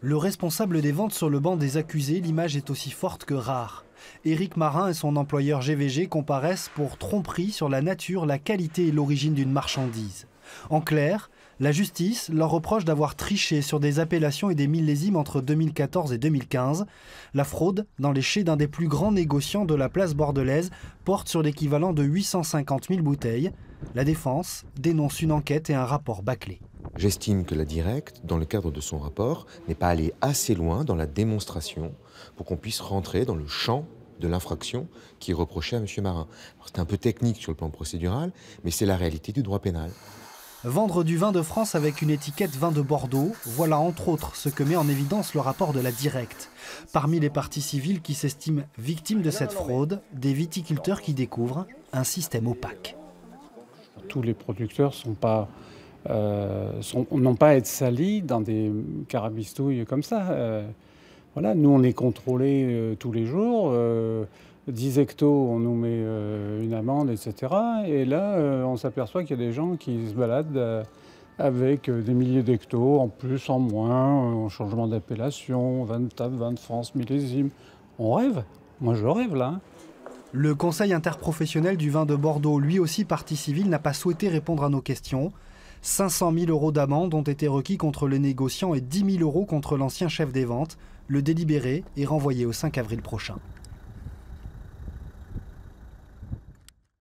Le responsable des ventes sur le banc des accusés, l'image est aussi forte que rare. Éric Marin et son employeur GVG comparaissent pour tromperie sur la nature, la qualité et l'origine d'une marchandise. En clair, la justice leur reproche d'avoir triché sur des appellations et des millésimes entre 2014 et 2015. La fraude dans les chais d'un des plus grands négociants de la place bordelaise porte sur l'équivalent de 850 000 bouteilles. La défense dénonce une enquête et un rapport bâclé. J'estime que la Directe, dans le cadre de son rapport, n'est pas allée assez loin dans la démonstration pour qu'on puisse rentrer dans le champ de l'infraction qui est reprochée à M. Marin. C'est un peu technique sur le plan procédural, mais c'est la réalité du droit pénal. Vendre du vin de France avec une étiquette vin de Bordeaux, voilà entre autres ce que met en évidence le rapport de la Directe. Parmi les parties civiles qui s'estiment victimes de cette fraude, des viticulteurs qui découvrent un système opaque. Tous les producteurs n'ont pas à être salis dans des carabistouilles comme ça. Voilà, nous, on est contrôlés tous les jours. 10 hectos, on nous met une amende, etc. Et là, on s'aperçoit qu'il y a des gens qui se baladent avec des milliers d'hectos, en plus, en moins, en changement d'appellation, 20 de table, 20 de France, millésime. On rêve. Moi, je rêve, là. Le Conseil interprofessionnel du vin de Bordeaux, lui aussi partie civile, n'a pas souhaité répondre à nos questions. 500 000 € d'amende ont été requis contre le négociant et 10 000 € contre l'ancien chef des ventes. Le délibéré est renvoyé au 5 avril prochain.